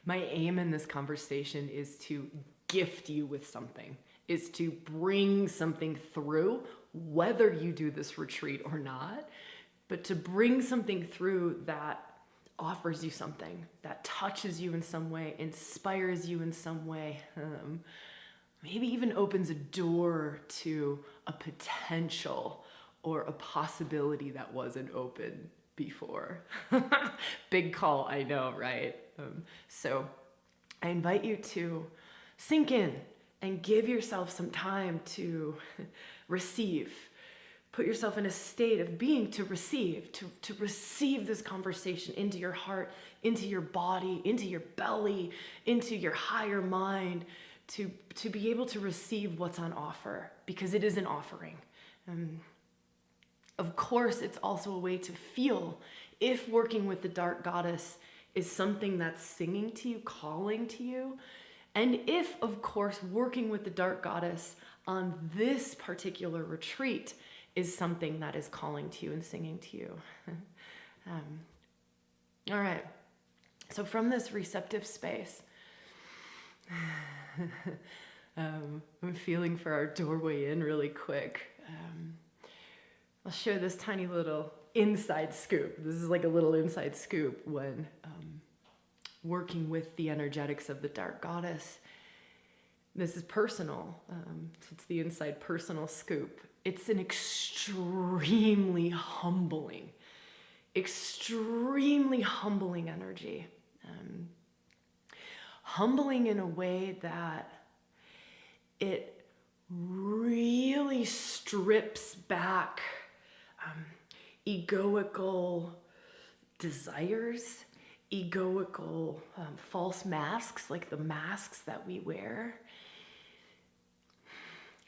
My aim in this conversation is to gift you with something, is to bring something through, whether you do this retreat or not, but to bring something through that offers you something, that touches you in some way, inspires you in some way, maybe even opens a door to a potential or a possibility that wasn't open before. Big call, I know, right? So I invite you to sink in and give yourself some time to receive. Put yourself in a state of being to receive this conversation into your heart, into your body, into your belly, into your higher mind, to be able to receive what's on offer, because it is an offering. Of course, it's also a way to feel if working with the dark goddess is something that's singing to you, calling to you, and if, of course, working with the dark goddess on this particular retreat is something that is calling to you and singing to you. All right, so from this receptive space, I'm feeling for our doorway in really quick. I'll share this tiny little inside scoop. This is like a little inside scoop when working with the energetics of the dark goddess. This is personal. So it's the inside personal scoop. It's an extremely humbling energy. Humbling in a way that it really strips back egoical desires, egoical false masks, like the masks that we wear.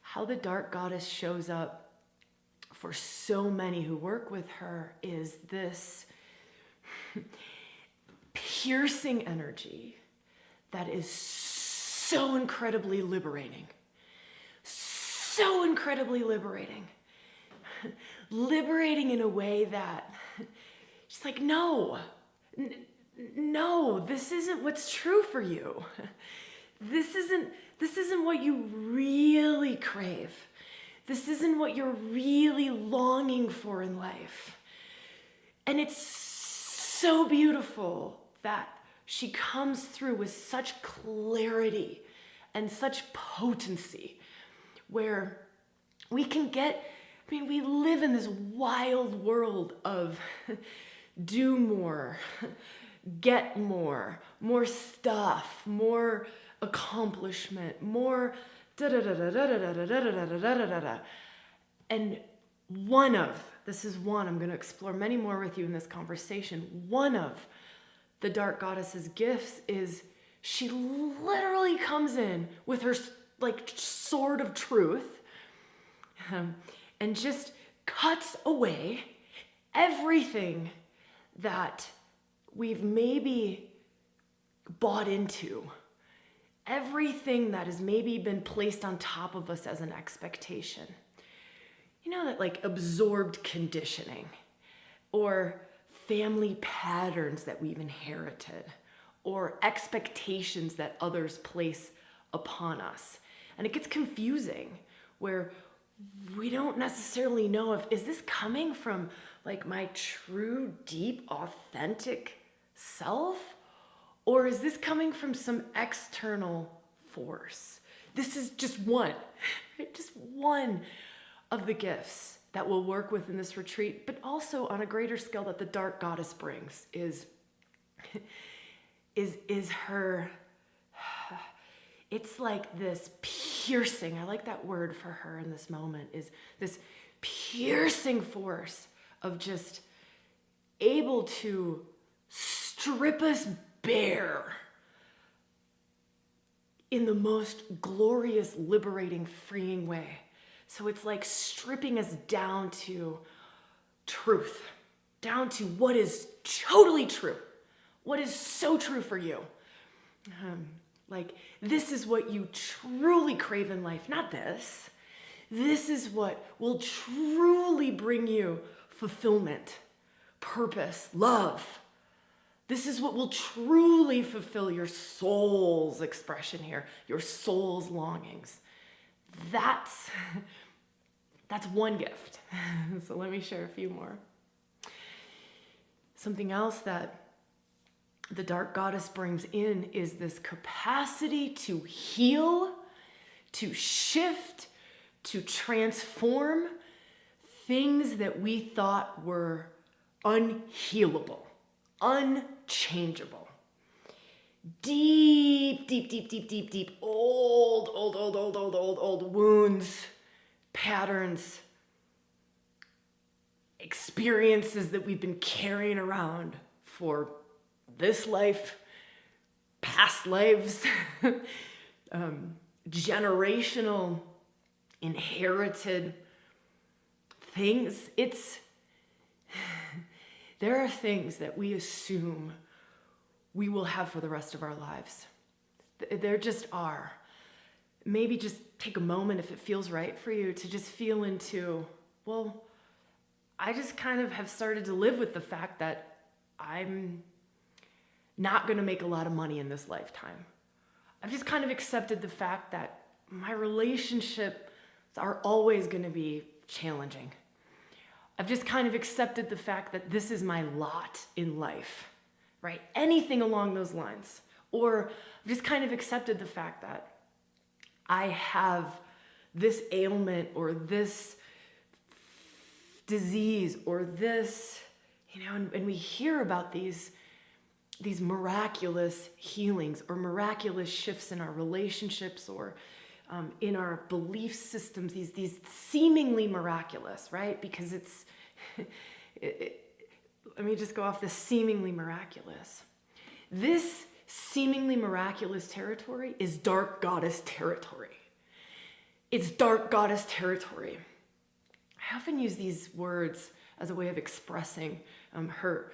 How the dark goddess shows up for so many who work with her is this piercing energy that is so incredibly liberating. So incredibly liberating. Liberating in a way that she's like, no, this isn't what's true for you. This isn't what you really crave. This isn't what you're really longing for in life. And it's so beautiful that she comes through with such clarity and such potency, where we can get, we live in this wild world of do more, get more stuff, more accomplishment, more da-da-da-da-da-da-da-da-da-da-da-da-da-da. And I'm going to explore many more with you in this conversation. One of the dark goddess's gifts is she literally comes in with her like sword of truth and just cuts away everything that we've maybe bought into, everything that has maybe been placed on top of us as an expectation. You know, that like absorbed conditioning or family patterns that we've inherited or expectations that others place upon us. And it gets confusing where we don't necessarily know is this coming from like my true, deep, authentic self? Or is this coming from some external force? This is just one, right? Just one of the gifts that we'll work with in this retreat, but also on a greater scale that the dark goddess brings is her, it's like this piercing, I like that word for her in this moment, is this piercing force of just able to strip us bare in the most glorious, liberating, freeing way. So it's like stripping us down to truth, down to what is totally true, what is so true for you. Like, this is what you truly crave in life, not this. This is what will truly bring you fulfillment, purpose, love. This is what will truly fulfill your soul's expression here, your soul's longings. That's one gift. So let me share a few more. Something else that the dark goddess brings in is this capacity to heal, to shift, to transform things that we thought were unhealable, unchangeable. Deep, old wounds, patterns, experiences that we've been carrying around for this life, past lives, generational, inherited things. There are things that we assume we will have for the rest of our lives. There just are. Maybe just take a moment, if it feels right for you, to just feel into, well, I just kind of have started to live with the fact that I'm not going to make a lot of money in this lifetime. I've just kind of accepted the fact that my relationships are always going to be challenging. I've just kind of accepted the fact that this is my lot in life, right? Anything along those lines. Or I've just kind of accepted the fact that I have this ailment or this disease or this, and we hear about these miraculous healings or miraculous shifts in our relationships or in our belief systems, these seemingly miraculous, right? Because let me just go off this seemingly miraculous. This seemingly miraculous territory is dark goddess territory. It's dark goddess territory. I often use these words as a way of expressing her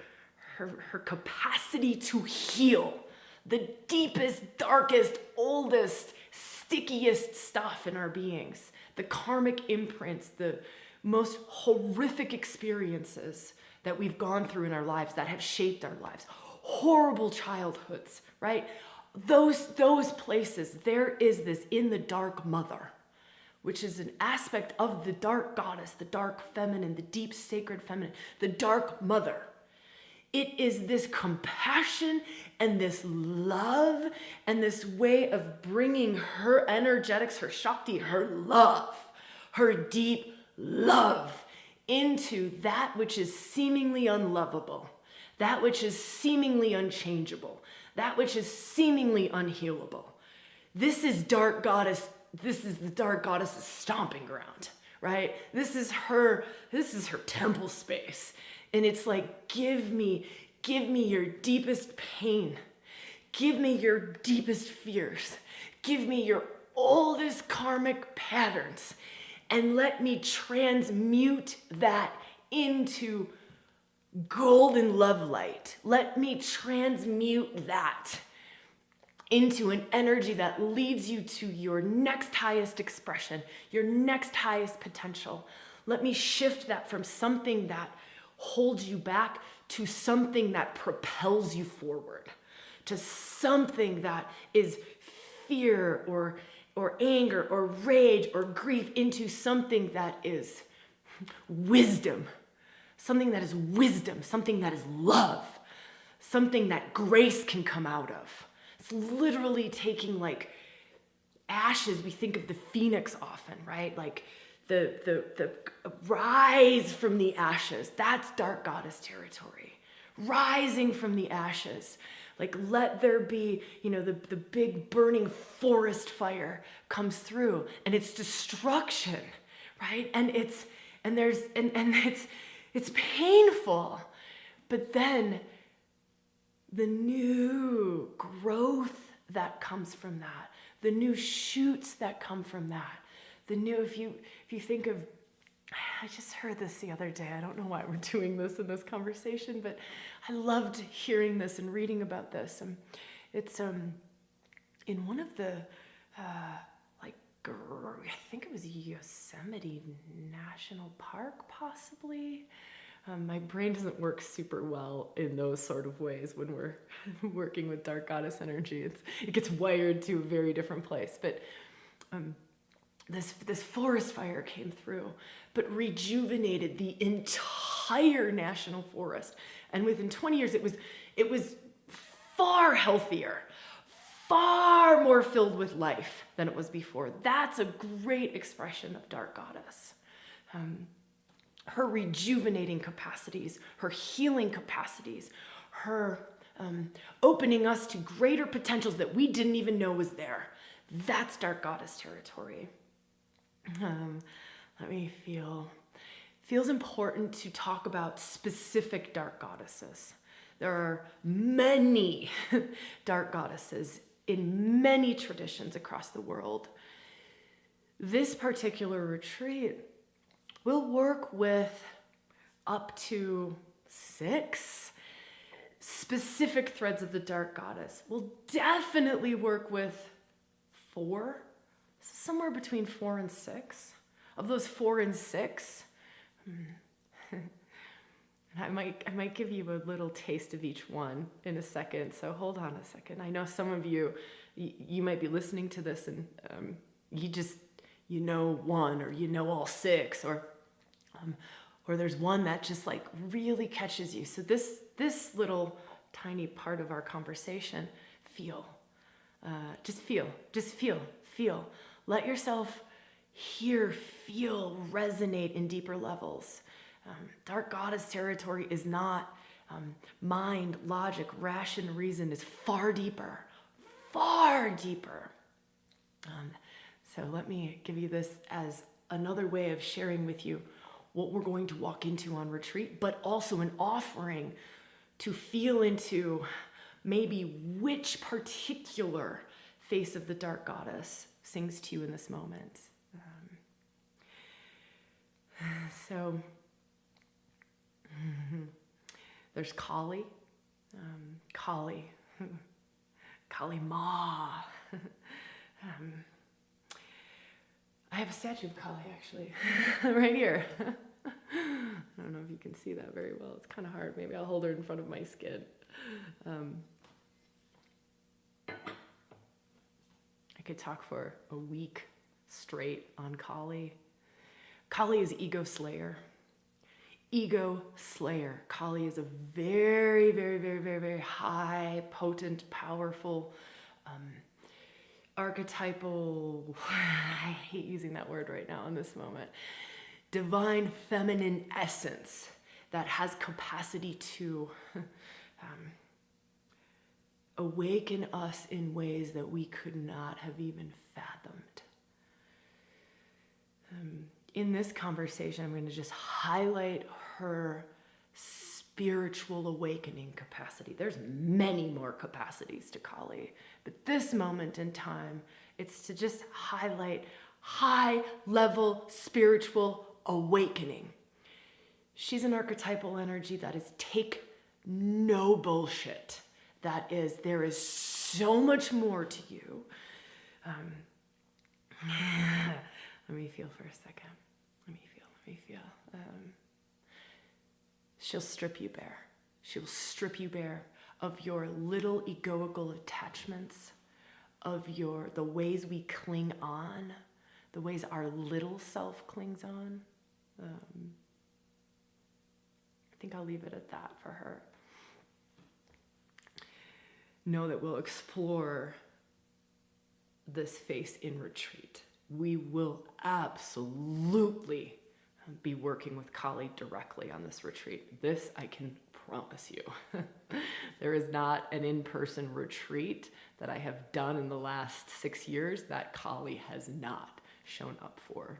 capacity to heal the deepest, darkest, oldest, stickiest stuff in our beings, the karmic imprints, the most horrific experiences that we've gone through in our lives that have shaped our lives, horrible childhoods, right? Those places, there is this in the dark mother, which is an aspect of the dark goddess, the dark feminine, the deep sacred feminine, the dark mother. It is this compassion and this love and this way of bringing her energetics, her Shakti, her love, her deep love into that which is seemingly unlovable, that which is seemingly unchangeable, that which is seemingly unhealable. This is dark goddess. This is the dark goddess's stomping ground, right? This is her temple space. And it's like, give me your deepest pain. Give me your deepest fears. Give me your oldest karmic patterns. And let me transmute that into golden love light. Let me transmute that into an energy that leads you to your next highest expression, your next highest potential. Let me shift that from something that holds you back to something that propels you forward, to something that is fear or anger or rage or grief, into something that is wisdom, something that is love, something that grace can come out of. It's literally taking like ashes. We think of the phoenix often, right? Like the rise from the ashes. That's dark goddess territory. Rising from the ashes. Like, let there be, the big burning forest fire comes through, and it's destruction, right? And it's painful, but then the new growth that comes from that, the new shoots that come from that, if you think of, I just heard this the other day. I don't know why we're doing this in this conversation, but I loved hearing this and reading about this. It's in one of the I think it was Yosemite National Park, possibly. My brain doesn't work super well in those sort of ways when we're working with dark goddess energy. It gets wired to a very different place. But this forest fire came through, but rejuvenated the entire national forest. And within 20 years, it was far healthier, far more filled with life than it was before. That's a great expression of dark goddess. Her rejuvenating capacities, her healing capacities, her opening us to greater potentials that we didn't even know was there. That's dark goddess territory. Let me feel. Feels important to talk about specific dark goddesses. There are many dark goddesses in many traditions across the world. This particular retreat will work with up to 6 specific threads of the dark goddess. We'll definitely work with 4, somewhere between 4 and 6. Of those 4 and 6, I might give you a little taste of each one in a second, so hold on a second. I know some of you might be listening to this and you know one, or you know all 6, or there's one that just like really catches you. So this little tiny part of our conversation, just feel. Let yourself hear, feel, resonate in deeper levels. Dark goddess territory is not mind, logic, ration, reason. Is far deeper. So let me give you this as another way of sharing with you what we're going to walk into on retreat, but also an offering to feel into maybe which particular face of the dark goddess sings to you in this moment. So there's Kali, Kali Ma. I have a statue of Kali actually, right here. I don't know if you can see that very well. It's kind of hard. Maybe I'll hold her in front of my skin. I could talk for a week straight on Kali. Kali is ego slayer. Ego slayer. Kali is a very, very, very, very, very high, potent, powerful, archetypal, I hate using that word right now in this moment, divine feminine essence that has capacity to awaken us in ways that we could not have even fathomed. In this conversation, I'm going to just highlight her spiritual awakening capacity. There's many more capacities to Kali, but this moment in time, it's to just highlight high-level spiritual awakening. She's an archetypal energy that is take no bullshit. That is, there is so much more to you. Let me feel for a second. Let me feel. She'll strip you bare. She'll strip you bare of your little egoical attachments, of the ways we cling on, the ways our little self clings on. I think I'll leave it at that for her. Know that we'll explore this face in retreat. We will absolutely be working with Kali directly on this retreat. This I can promise you. There is not an in-person retreat that I have done in the last 6 years that Kali has not shown up for.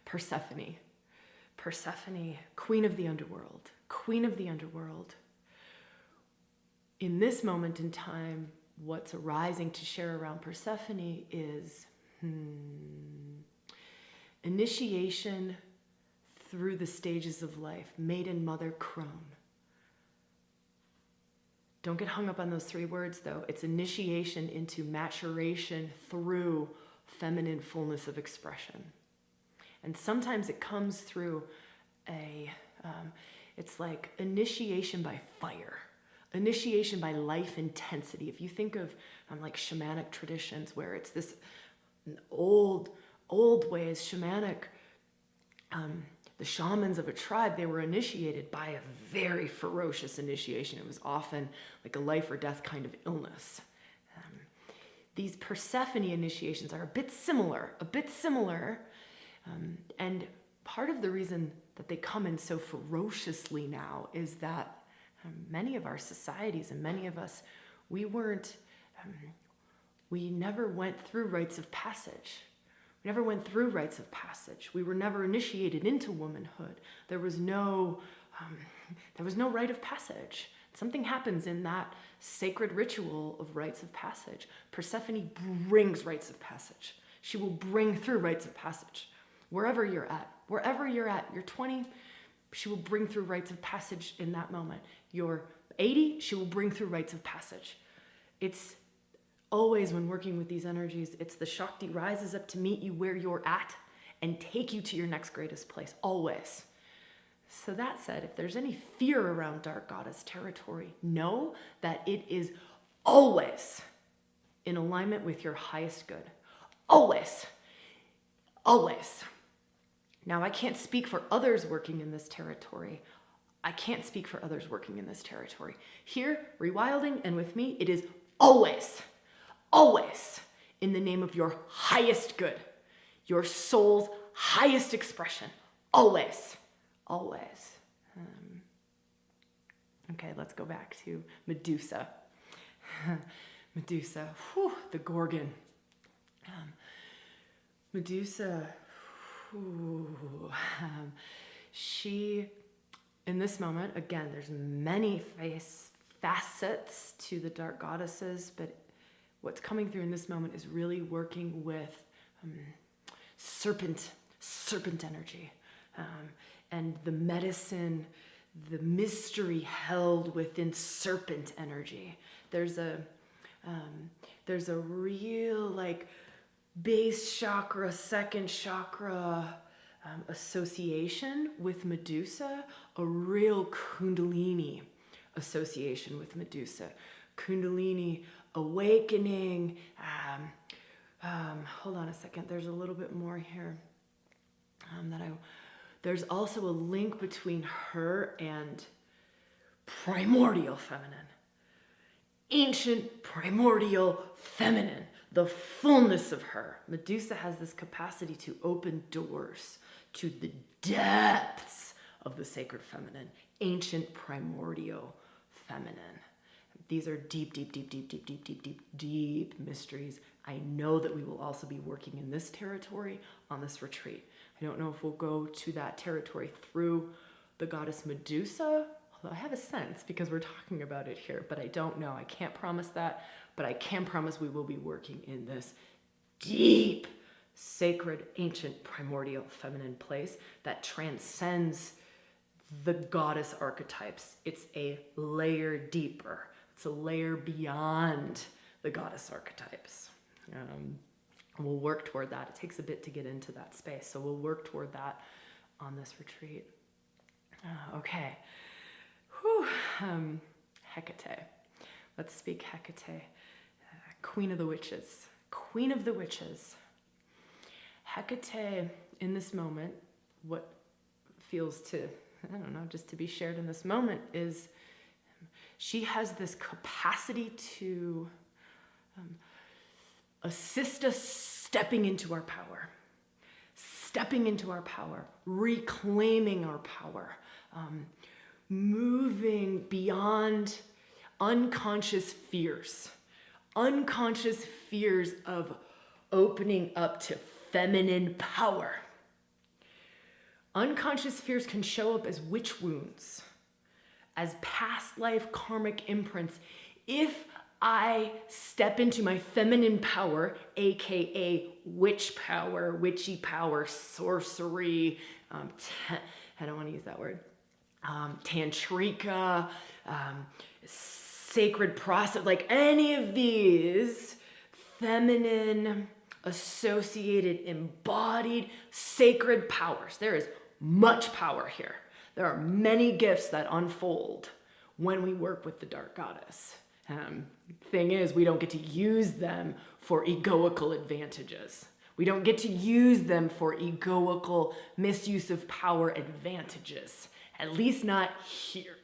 Persephone, queen of the underworld. In this moment in time, what's arising to share around Persephone is initiation through the stages of life, maiden, mother, crone. Don't get hung up on those 3 words though. It's initiation into maturation through feminine fullness of expression. And sometimes it comes through it's like initiation by fire, initiation by life intensity. If you think of like shamanic traditions where it's this old ways, shamanic, the shamans of a tribe, they were initiated by a very ferocious initiation. It was often like a life or death kind of illness. These Persephone initiations are a bit similar. And part of the reason that they come in so ferociously now is that many of our societies and many of us, we never went through rites of passage. We never went through rites of passage. We were never initiated into womanhood. There was no rite of passage. Something happens in that sacred ritual of rites of passage. Persephone brings rites of passage. She will bring through rites of passage. Wherever you're at, you're 20, she will bring through rites of passage in that moment. You're 80, she will bring through rites of passage. It's always, when working with these energies, it's the Shakti rises up to meet you where you're at and take you to your next greatest place, always. So that said, if there's any fear around Dark Goddess territory, know that it is always in alignment with your highest good. Always. Always. Now, I can't speak for others working in this territory. Here, ReWilding, and with me, it is always in the name of your highest good, your soul's highest expression. Always. Okay, let's go back to Medusa. Medusa, the Gorgon. Medusa, she, in this moment, again, there's many facets to the dark goddesses, but what's coming through in this moment is really working with serpent energy, and the medicine, the mystery held within serpent energy. There's a real like base chakra, second chakra association with Medusa, a real Kundalini association with Medusa. Kundalini awakening. Hold on a second. There's a little bit more here there's also a link between her and primordial feminine. Ancient primordial feminine, the fullness of her. Medusa has this capacity to open doors to the depths of the sacred feminine, ancient primordial feminine. These are deep mysteries. I know that we will also be working in this territory on this retreat. I don't know if we'll go to that territory through the goddess Medusa, although I have a sense because we're talking about it here, but I don't know. I can't promise that, but I can promise we will be working in this deep, sacred, ancient, primordial feminine place that transcends the goddess archetypes. It's a layer deeper. It's a layer beyond the goddess archetypes. We'll work toward that. It takes a bit to get into that space, so we'll work toward that on this retreat. Okay. Hecate. Let's speak Hecate. Queen of the witches. Queen of the witches. Hecate, in this moment, what feels to, I don't know, just to be shared in this moment is she has this capacity to assist us stepping into our power, reclaiming our power, moving beyond unconscious fears of opening up to feminine power. Unconscious fears can show up as witch wounds, as past life karmic imprints. If I step into my feminine power, aka witch power, witchy power, sorcery, I don't want to use that word, tantrika, sacred process, like any of these feminine associated, embodied, sacred powers. There is much power here. There are many gifts that unfold when we work with the dark goddess. Thing is, we don't get to use them for egoical advantages. We don't get to use them for egoical misuse of power advantages. At least not here.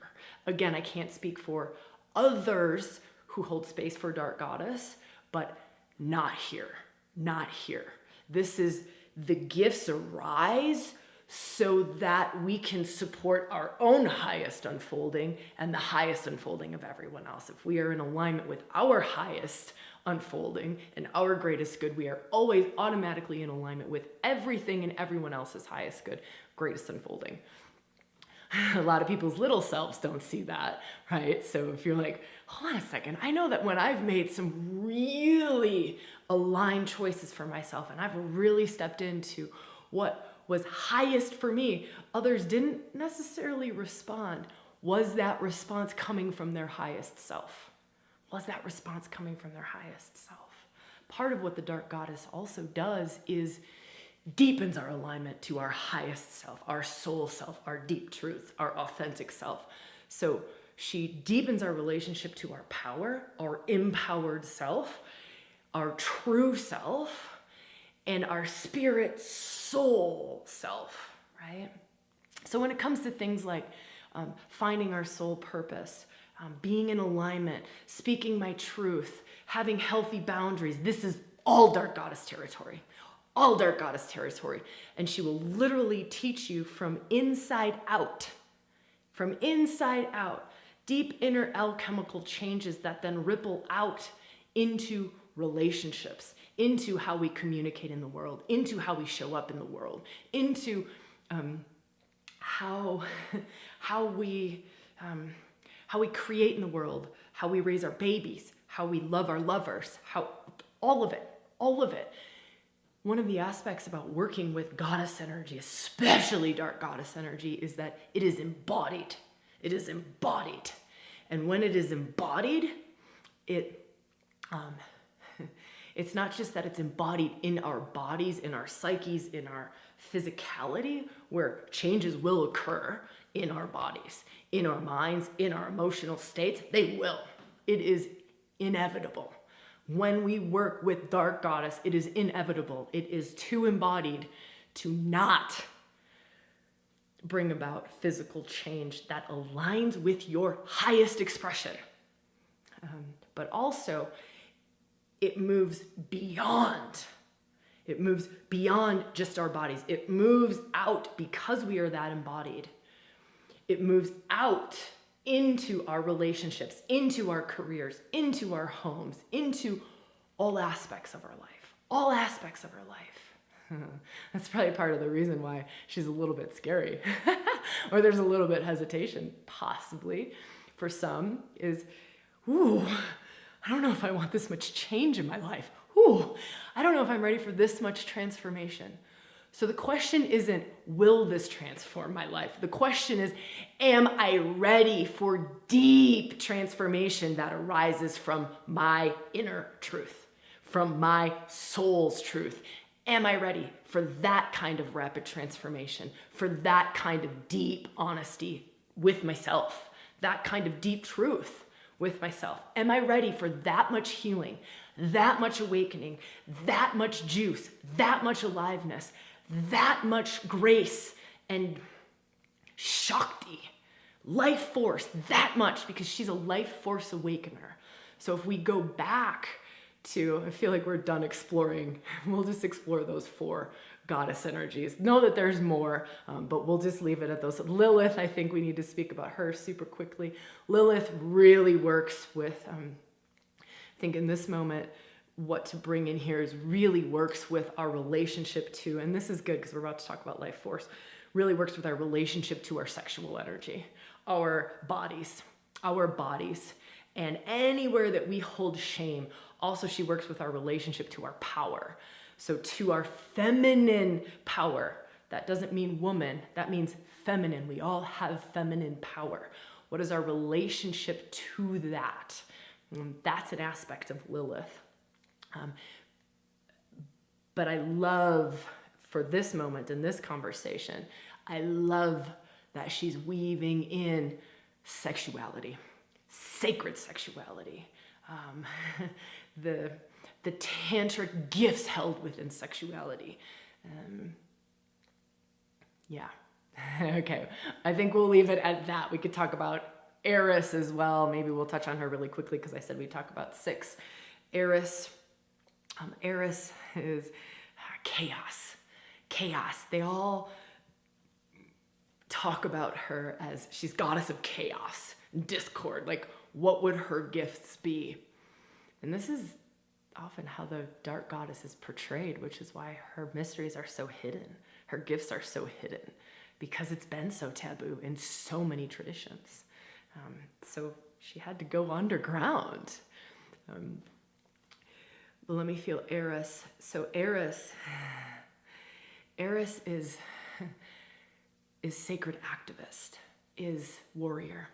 Again, I can't speak for others who hold space for dark goddess, but not here. Not here. This is the gifts arise so that we can support our own highest unfolding and the highest unfolding of everyone else. If we are in alignment with our highest unfolding and our greatest good, we are always automatically in alignment with everything and everyone else's highest good, greatest unfolding. A lot of people's little selves don't see that, right? So if you're like, hold on a second, I know that when I've made some really aligned choices for myself and I've really stepped into what was highest for me, others didn't necessarily respond. Was that response coming from their highest self? Was that response coming from their highest self? Part of what the dark goddess also does is deepens our alignment to our highest self, our soul self, our deep truth, our authentic self. So she deepens our relationship to our power, our empowered self, our true self, and our spirit soul self, right? So when it comes to things like finding our soul purpose, being in alignment, speaking my truth, having healthy boundaries, this is all dark goddess territory. All dark goddess territory. And she will literally teach you from inside out. From inside out. Deep inner alchemical changes that then ripple out into relationships, into how we communicate in the world, into how we show up in the world, into how we create in the world, how we raise our babies, how we love our lovers, how all of it. One of the aspects about working with goddess energy, especially dark goddess energy, is that it is embodied. It is embodied. And when it is embodied, it's not just that it's embodied in our bodies, in our psyches, in our physicality, where changes will occur in our bodies, in our minds, in our emotional states. They will. It is inevitable. When we work with dark goddess, it is inevitable. It is too embodied to not bring about physical change that aligns with your highest expression. But also, it moves beyond. It moves beyond just our bodies. It moves out because we are that embodied. It moves out into our relationships, into our careers, into our homes, into all aspects of our life. All aspects of our life. That's probably part of the reason why she's a little bit scary. Or there's a little bit hesitation, possibly, for some, is, I don't know if I want this much change in my life. I don't know if I'm ready for this much transformation. So the question isn't, will this transform my life? The question is, am I ready for deep transformation that arises from my inner truth, from my soul's truth? Am I ready for that kind of rapid transformation, for that kind of deep honesty with myself, that kind of deep truth with myself? Am I ready for that much healing, that much awakening, that much juice, that much aliveness, that much grace and Shakti, life force, that much, because she's a life force awakener. So if we go back to, I feel like we're done exploring, we'll just explore those 4 goddess energies. Know that there's more, but we'll just leave it at those. Lilith, I think we need to speak about her super quickly. Lilith really works with, I think in this moment, what to bring in here is really works with our relationship to, and this is good because we're about to talk about life force, really works with our relationship to our sexual energy, our bodies, and anywhere that we hold shame. Also, she works with our relationship to our power. So to our feminine power. That doesn't mean woman, that means feminine. We all have feminine power. What is our relationship to that? That's an aspect of Lilith. But I love, for this moment in this conversation, I love that she's weaving in sexuality, sacred sexuality, the tantric gifts held within sexuality. Yeah. Okay. I think we'll leave it at that. We could talk about Eris as well. Maybe we'll touch on her really quickly because I said we'd talk about 6. Eris. Eris is chaos. Chaos. They all talk about her as she's goddess of chaos, discord. Like, what would her gifts be? And this is often how the dark goddess is portrayed, which is why her mysteries are so hidden. Her gifts are so hidden because it's been so taboo in so many traditions. So she had to go underground. But let me feel Eris. So Eris is sacred activist, is warrior.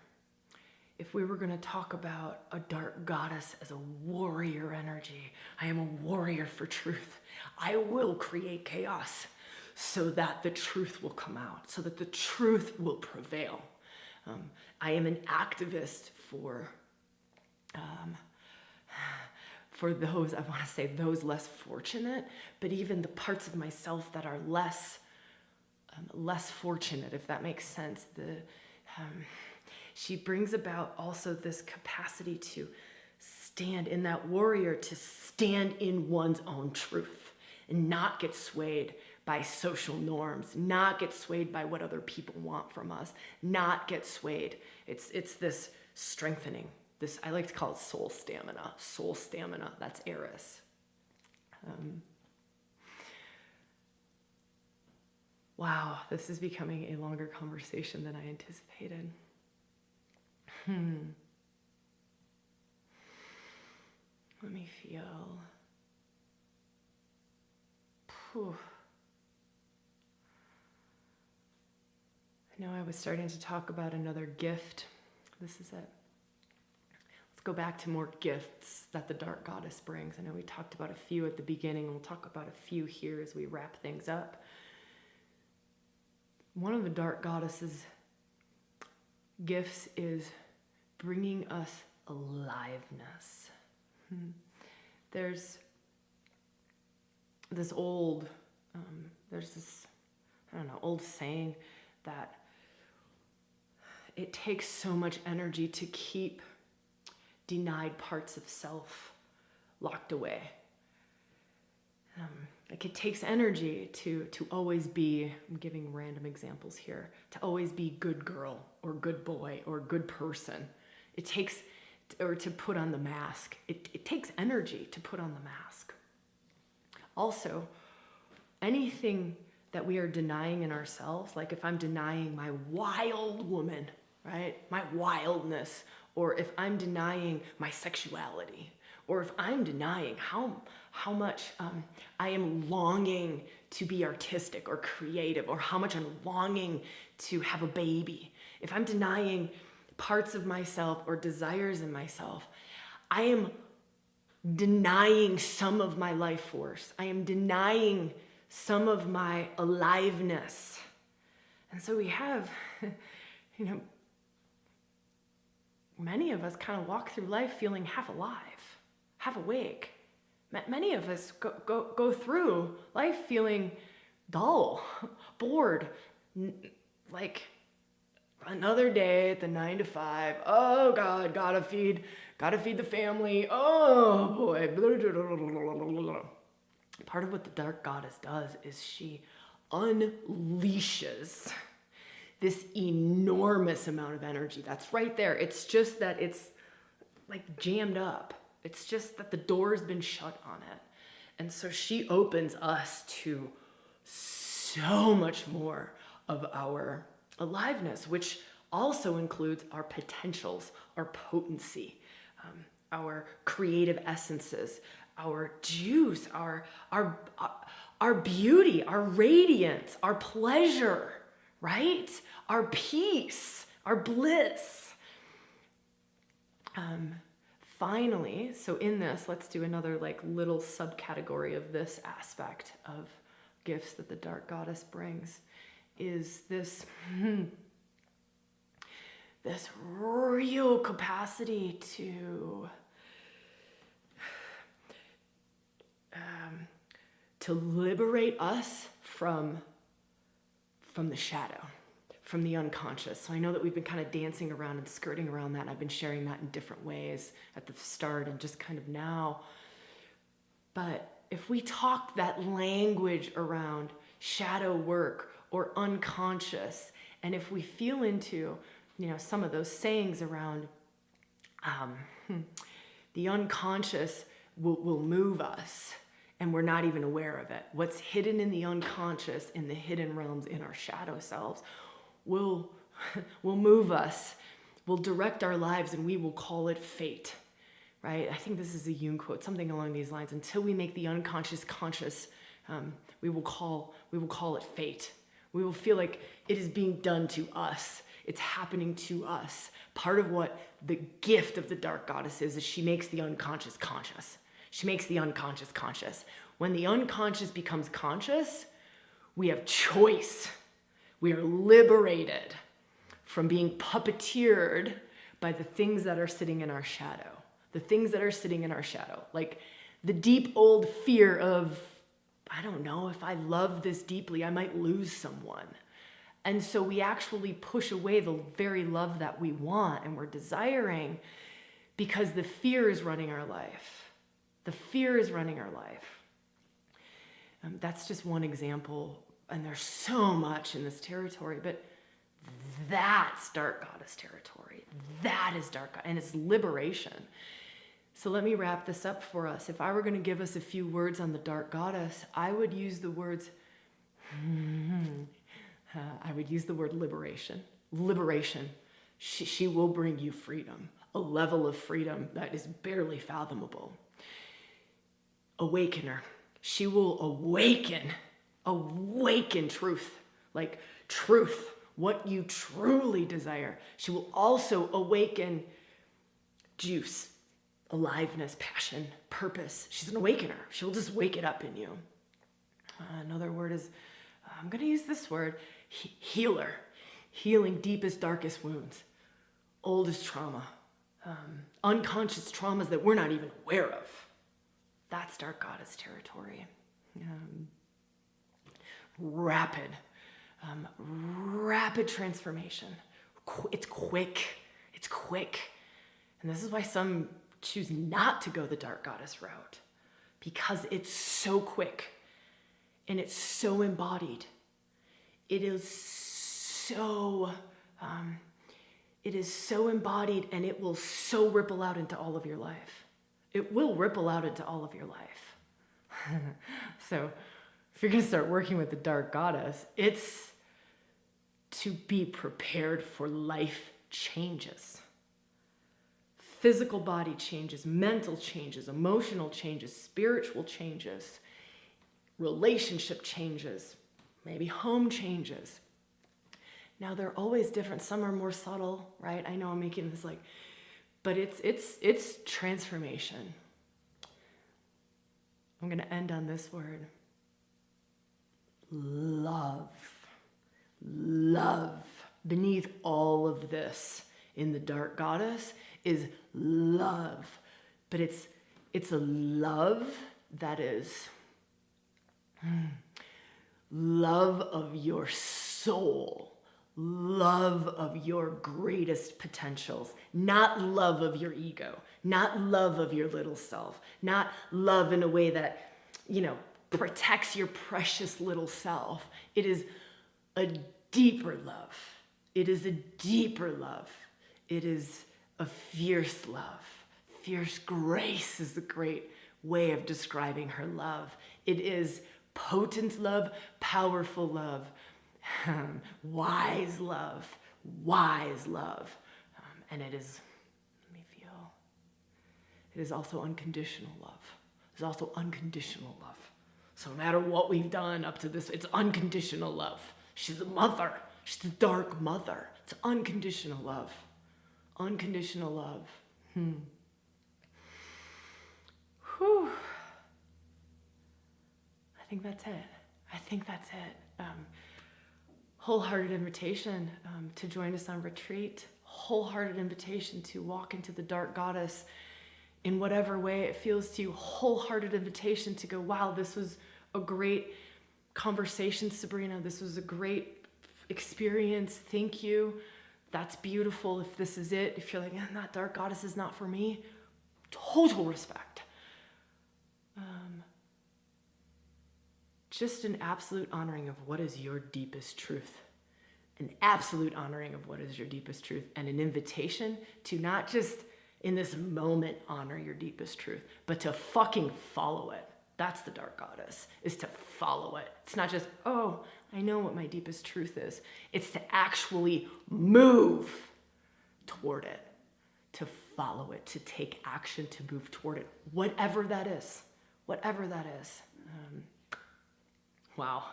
If we were going to talk about a dark goddess as a warrior energy, I am a warrior for truth. I will create chaos so that the truth will come out, so that the truth will prevail. I am an activist for those, I want to say those less fortunate, but even the parts of myself that are less fortunate, if that makes sense. She brings about also this capacity to stand in that warrior, to stand in one's own truth and not get swayed by social norms, not get swayed by what other people want from us, not get swayed. It's this strengthening. This, I like to call it soul stamina. Soul stamina, that's Eris. Wow, this is becoming a longer conversation than I anticipated. Let me feel. Whew. I know I was starting to talk about another gift. This is it. Let's go back to more gifts that the dark goddess brings. I know we talked about a few at the beginning. We'll talk about a few here as we wrap things up. One of the dark goddess's gifts is bringing us aliveness. There's this old, old saying that it takes so much energy to keep denied parts of self locked away. Like it takes energy to always be, I'm giving random examples here, to always be good girl or good boy or good person. It takes, or to put on the mask. It takes energy to put on the mask. Also, anything that we are denying in ourselves, like if I'm denying my wild woman, right? My wildness, or if I'm denying my sexuality, or if I'm denying how much I am longing to be artistic or creative, or how much I'm longing to have a baby. If I'm denying parts of myself or desires in myself, I am denying some of my life force. I am denying some of my aliveness. And so we have, many of us kind of walk through life feeling half alive, half awake. Many of us go through life feeling dull, bored, like another day at the 9 to 5. Oh God, gotta feed the family. Oh boy. Part of what the dark goddess does is she unleashes this enormous amount of energy that's right there. It's just that it's like jammed up. It's just that the door's been shut on it. And so she opens us to so much more of our aliveness, which also includes our potentials, our potency, our creative essences, our juice, our beauty, our radiance, our pleasure, right? Our peace, our bliss. finally, so in this, let's do another like little subcategory of this aspect of gifts that the dark goddess brings, is this this real capacity to liberate us from the shadow, from the unconscious. So I know that we've been kind of dancing around and skirting around that, and I've been sharing that in different ways at the start and just kind of now. But if we talk that language around shadow work or unconscious, and if we feel into, some of those sayings around the unconscious will move us, and we're not even aware of it. What's hidden in the unconscious, in the hidden realms, in our shadow selves, will move us, will direct our lives, and we will call it fate, right? I think this is a Jung quote, something along these lines. Until we make the unconscious conscious, we will call it fate. We will feel like it is being done to us. It's happening to us. Part of what the gift of the dark goddess is she makes the unconscious conscious. She makes the unconscious conscious. When the unconscious becomes conscious, we have choice. We are liberated from being puppeteered by the things that are sitting in our shadow. The things that are sitting in our shadow. Like the deep old fear of, I don't know, if I love this deeply, I might lose someone. And so we actually push away the very love that we want and we're desiring because the fear is running our life. The fear is running our life. That's just one example, and there's so much in this territory, but that's dark goddess territory. That is dark, and it's liberation. So let me wrap this up for us. If I were going to give us a few words on the dark goddess, I would use the words, liberation. Liberation. She will bring you freedom, a level of freedom that is barely fathomable. Awakener. She will awaken truth, like truth, what you truly desire. She will also awaken juice, aliveness, passion, purpose. She's an awakener. She will just wake it up in you. Another word is, I'm going to use this word, healer. Healing deepest, darkest wounds, oldest trauma, unconscious traumas that we're not even aware of. That's dark goddess territory. Rapid transformation. It's quick. And this is why some choose not to go the dark goddess route, because it's so quick and it's so embodied. It is so embodied, and it will so ripple out into all of your life. It will ripple out into all of your life. So if you're going to start working with the dark goddess, it's to be prepared for life changes. Physical body changes, mental changes, emotional changes, spiritual changes, relationship changes, maybe home changes. Now they're always different. Some are more subtle, right? I know I'm making this but it's transformation. I'm going to end on this word. Love. Love. Beneath all of this in the dark goddess is love. But it's a love that is love of your soul. Love of your greatest potentials, not love of your ego, not love of your little self, not love in a way that, protects your precious little self. It is a deeper love. It is a deeper love. It is a fierce love. Fierce grace is a great way of describing her love. It is potent love, powerful love, wise love, and it is, it is also unconditional love. It's also unconditional love. So no matter what we've done up to this, it's unconditional love. She's a mother. She's a dark mother. It's unconditional love. Unconditional love. that's it. I think that's it. Wholehearted invitation to join us on retreat. Wholehearted invitation to walk into the dark goddess in whatever way it feels to you. Wholehearted invitation to go, wow, this was a great conversation, Sabrina. This was a great experience. Thank you. That's beautiful. If this is it, if you're like, that dark goddess is not for me, total respect. Just an absolute honoring of what is your deepest truth. An absolute honoring of what is your deepest truth, and an invitation to not just in this moment honor your deepest truth, but to fucking follow it. That's the dark goddess, is to follow it. It's not just, oh, I know what my deepest truth is. It's to actually move toward it, to follow it, to take action, to move toward it, whatever that is, whatever that is. Wow.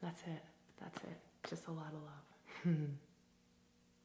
That's it. That's it. Just a lot of love.